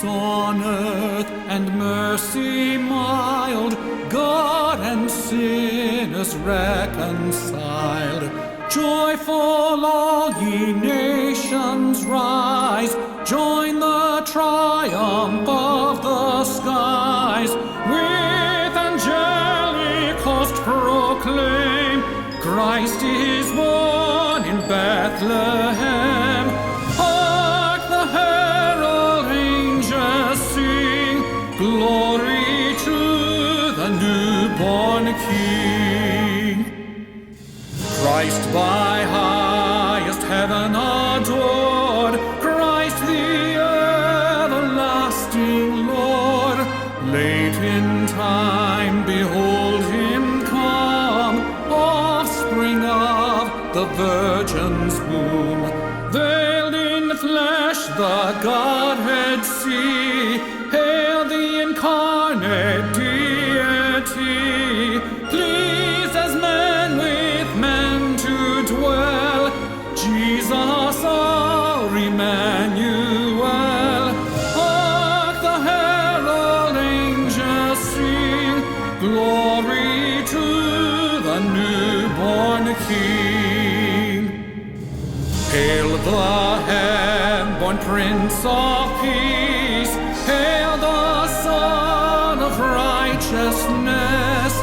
peace on earth and mercy mild, God and sinners reconciled. Joyful all ye nations rise, join the triumph of the skies. With angelic host proclaim, Christ is born in Bethlehem. Hark the herald angels sing, glory to the newborn King. Christ by highest heaven adored, Christ the everlasting Lord. Late in time, behold him come, offspring of the Virgin's womb. Veiled in flesh the Godhead see, hail the incarnate deity. Pleased as men with men to dwell, Jesus our Emmanuel. Hark the herald angels sing, glory to the newborn King. Hail the heaven-born Prince of Peace, hail the Son of Righteousness.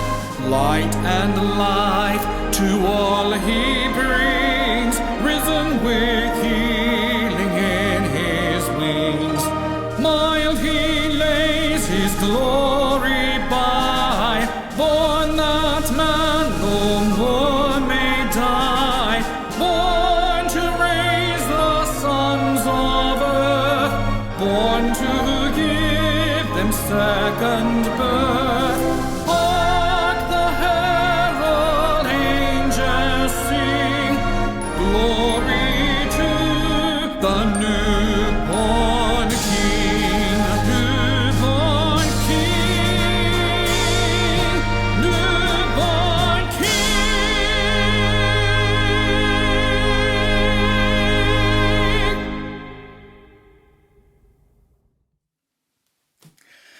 Light and life to all he brings, risen with healing in his wings. Mild he lays his glory by, born that man no more may die, born to raise the sons of earth, born to give them second birth. Hark the herald angels sing, glory to the newborn King, newborn King, newborn King.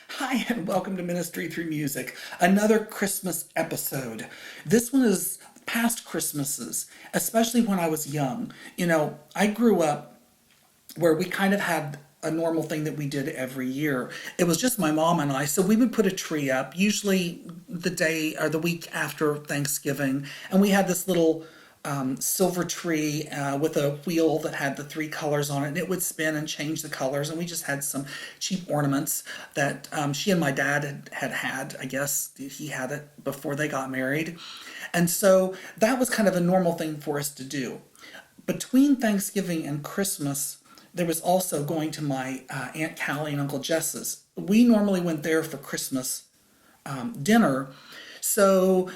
Hi, and welcome to Ministry Through Music, another Christmas episode. This one is past Christmases, especially when I was young. I grew up where we kind of had a normal thing that we did every year. It was just my mom and I, so we would put a tree up, usually the day or the week after Thanksgiving, and we had this little silver tree with a wheel that had the three colors on it, and it would spin and change the colors, and we just had some cheap ornaments that she and my dad had. I guess he had it before they got married, and so that was kind of a normal thing for us to do. Between Thanksgiving and Christmas, there was also going to my Aunt Callie and Uncle Jess's. We normally went there for Christmas dinner, so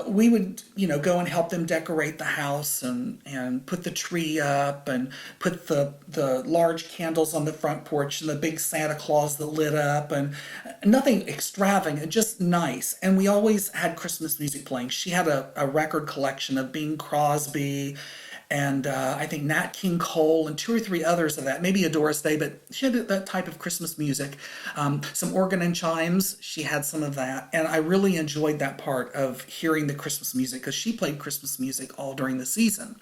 we would, go and help them decorate the house and put the tree up and put the large candles on the front porch and the big Santa Claus that lit up, and nothing extravagant, just nice. And we always had Christmas music playing. She had a record collection of Bing Crosby and I think Nat King Cole and two or three others of that, maybe a Doris Day, but she had that type of Christmas music. Some organ and chimes, she had some of that, and I really enjoyed that part of hearing the Christmas music because she played Christmas music all during the season.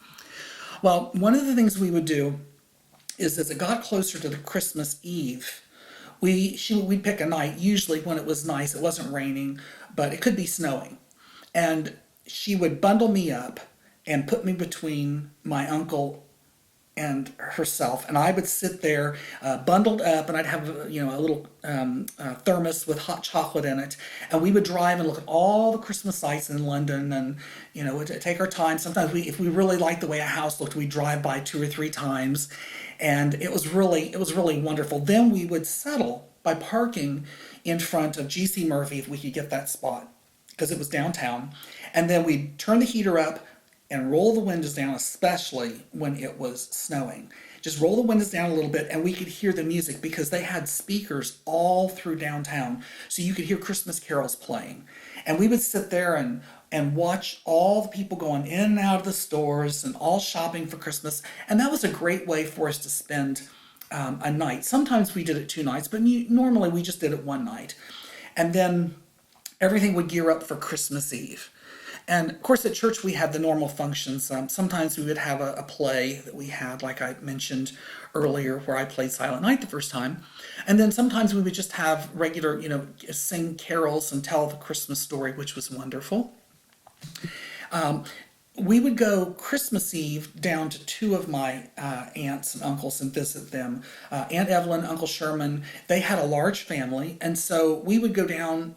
Well, one of the things we would do is as it got closer to the Christmas Eve, we'd pick a night, usually when it was nice, it wasn't raining, but it could be snowing, and she would bundle me up and put me between my uncle and herself, and I would sit there bundled up, and I'd have a little thermos with hot chocolate in it, and we would drive and look at all the Christmas sights in London, and we'd take our time. Sometimes if we really liked the way a house looked, we'd drive by 2 or 3 times, and it was really wonderful. Then we would settle by parking in front of G.C. Murphy if we could get that spot, because it was downtown, and then we'd turn the heater up and roll the windows down, especially when it was snowing. Just roll the windows down a little bit, and we could hear the music because they had speakers all through downtown, so you could hear Christmas carols playing. And we would sit there and watch all the people going in and out of the stores and all shopping for Christmas. And that was a great way for us to spend a night. Sometimes we did it 2 nights, but normally we just did it one night. And then everything would gear up for Christmas Eve. And of course, at church, we had the normal functions. Sometimes we would have a play that we had, like I mentioned earlier, where I played Silent Night the first time. And then sometimes we would just have regular, sing carols and tell the Christmas story, which was wonderful. We would go Christmas Eve down to two of my aunts and uncles and visit them. Aunt Evelyn, Uncle Sherman, they had a large family, and so we would go down.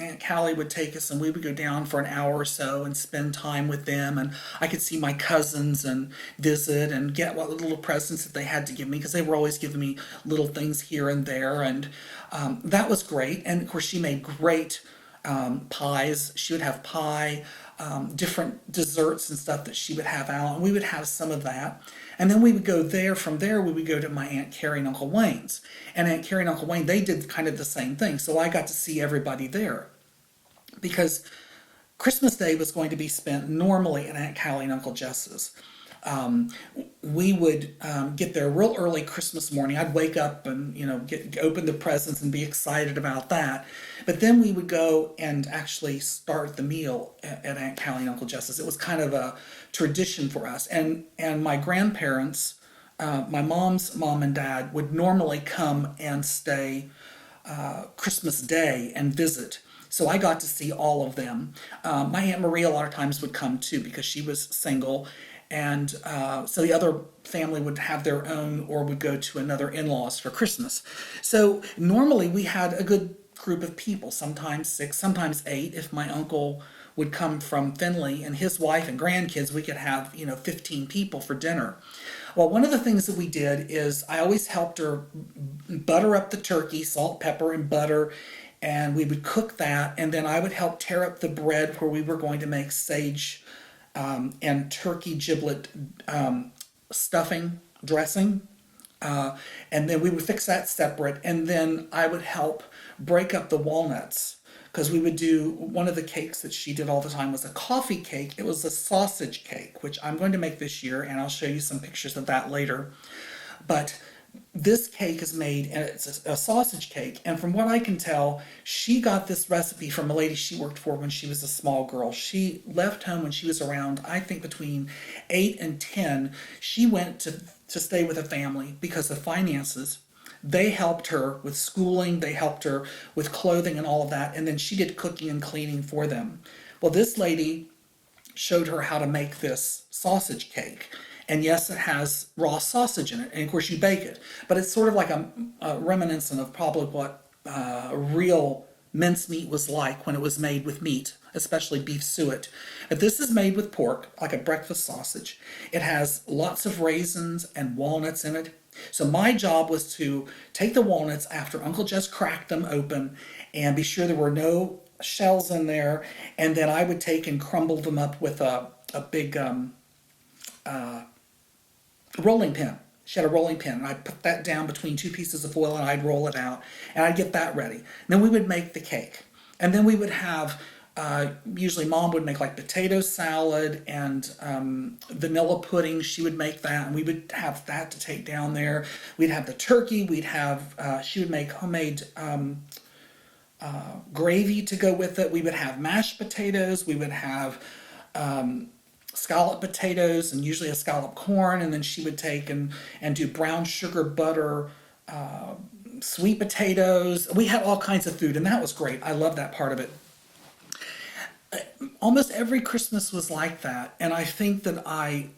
Aunt Callie would take us, and we would go down for an hour or so and spend time with them. And I could see my cousins and visit and get what little presents that they had to give me, because they were always giving me little things here and there. And that was great. And of course, she made great pies. She would have pie, different desserts and stuff that she would have out, and we would have some of that. And then we would go there. From there, we would go to my Aunt Carrie and Uncle Wayne's. And Aunt Carrie and Uncle Wayne, they did kind of the same thing. So I got to see everybody there, because Christmas Day was going to be spent normally at Aunt Callie and Uncle Jess's. We would get there real early Christmas morning. I'd wake up and open the presents and be excited about that. But then we would go and actually start the meal at Aunt Callie and Uncle Jess's. It was kind of a tradition for us. And my grandparents, my mom's mom and dad, would normally come and stay Christmas Day and visit. So I got to see all of them. My Aunt Marie a lot of times would come too, because she was single. And so the other family would have their own, or would go to another in-laws for Christmas. So normally we had a good group of people, sometimes 6, sometimes 8. If my uncle would come from Findlay and his wife and grandkids, we could have 15 people for dinner. Well, one of the things that we did is I always helped her butter up the turkey, salt, pepper, and butter, and we would cook that, and then I would help tear up the bread where we were going to make sage and turkey giblet stuffing dressing, and then we would fix that separate, and then I would help break up the walnuts, because we would do, one of the cakes that she did all the time was a coffee cake. It was a sausage cake, which I'm going to make this year, and I'll show you some pictures of that later. But this cake is made, and it's a sausage cake, and from what I can tell, she got this recipe from a lady she worked for when she was a small girl. She left home when she was around, I think, between 8 and 10. She went to stay with a family because of finances. They helped her with schooling, they helped her with clothing and all of that, and then she did cooking and cleaning for them. Well, this lady showed her how to make this sausage cake. And yes, it has raw sausage in it, and of course you bake it. But it's sort of like a reminiscent of probably what real mincemeat was like when it was made with meat, especially beef suet. If this is made with pork, like a breakfast sausage, it has lots of raisins and walnuts in it. So my job was to take the walnuts after Uncle Jess cracked them open and be sure there were no shells in there, and then I would take and crumble them up with a big rolling pin. She had a rolling pin, and I'd put that down between 2 pieces of foil, and I'd roll it out, and I'd get that ready. Then we would make the cake, and then we would have, usually Mom would make like potato salad and vanilla pudding. She would make that, and we would have that to take down there. We'd have the turkey. We'd have, she would make homemade gravy to go with it. We would have mashed potatoes. We would have scallop potatoes, and usually a scallop corn, and then she would take and do brown sugar butter, sweet potatoes. We had all kinds of food, and that was great. I love that part of it. Almost every Christmas was like that, and I think that I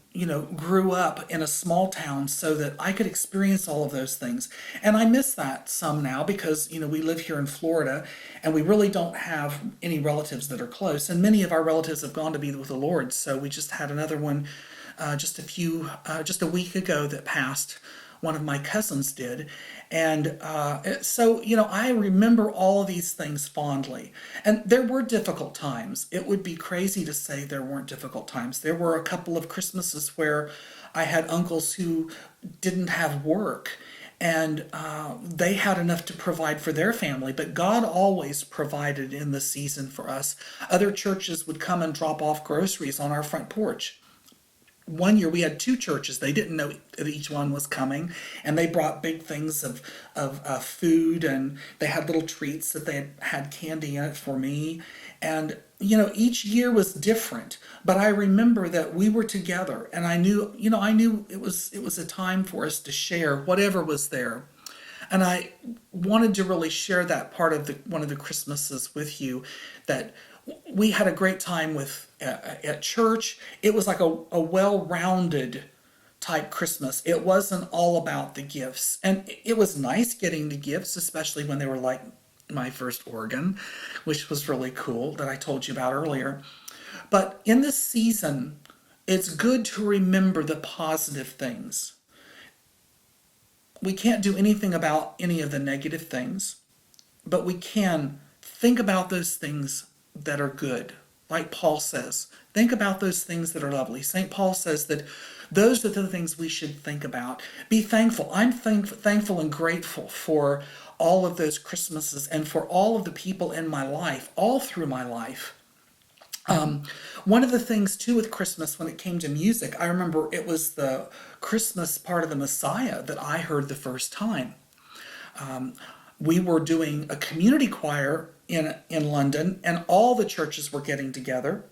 grew up in a small town so that I could experience all of those things. And I miss that some now because, we live here in Florida and we really don't have any relatives that are close. And many of our relatives have gone to be with the Lord. So we just had another one just a week ago that passed. One of my cousins did. And so, I remember all of these things fondly. And there were difficult times. It would be crazy to say there weren't difficult times. There were a couple of Christmases where I had uncles who didn't have work, and they had enough to provide for their family, but God always provided in the season for us. Other churches would come and drop off groceries on our front porch. one year we had two churches. They didn't know that each one was coming, and they brought big things of food, and they had little treats that they had candy in it for me. And each year was different, but I remember that we were together, and I knew it was a time for us to share whatever was there. And I wanted to really share that part of one of the Christmases with you, that we had a great time with at church. It was like a well-rounded type Christmas. It wasn't all about the gifts. And it was nice getting the gifts, especially when they were like my first organ, which was really cool, that I told you about earlier. But in this season, it's good to remember the positive things. We can't do anything about any of the negative things, but we can think about those things that are good. Like Paul says, think about those things that are lovely. St. Paul says that those are the things we should think about. Be thankful. I'm thankful and grateful for all of those Christmases and for all of the people in my life, all through my life. One of the things too with Christmas, when it came to music, I remember it was the Christmas part of the Messiah that I heard the first time. We were doing a community choir in London, and all the churches were getting together.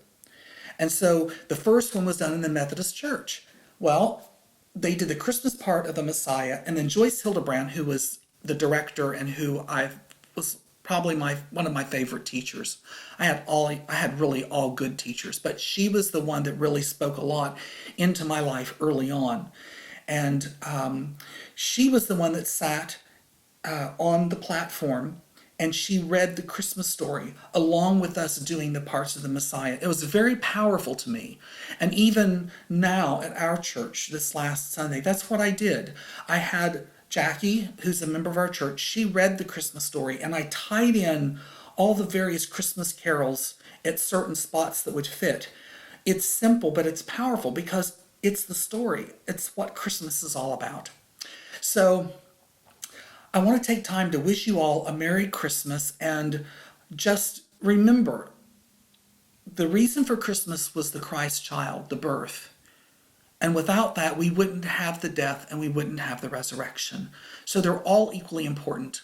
And so the first one was done in the Methodist Church. Well, they did the Christmas part of the Messiah, and then Joyce Hildebrand, who was the director and who I was probably one of my favorite teachers. I had really all good teachers, but she was the one that really spoke a lot into my life early on. And she was the one that sat on the platform, and she read the Christmas story along with us doing the parts of the Messiah. It was very powerful to me. And even now at our church this last Sunday, that's what I did. I had Jackie, who's a member of our church, she read the Christmas story, and I tied in all the various Christmas carols at certain spots that would fit. It's simple, but it's powerful because it's the story. It's what Christmas is all about. So I want to take time to wish you all a Merry Christmas, and just remember the reason for Christmas was the Christ child, the birth. And without that, we wouldn't have the death and we wouldn't have the resurrection. So they're all equally important.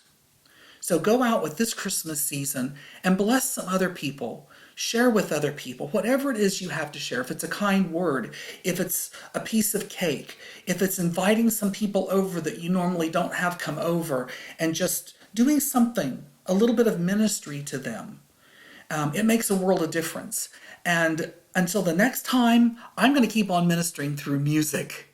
So go out with this Christmas season and bless some other people. Share with other people, whatever it is you have to share. If it's a kind word, if it's a piece of cake, if it's inviting some people over that you normally don't have come over, and just doing something, a little bit of ministry to them. It makes a world of difference. And until the next time, I'm going to keep on ministering through music.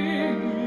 King.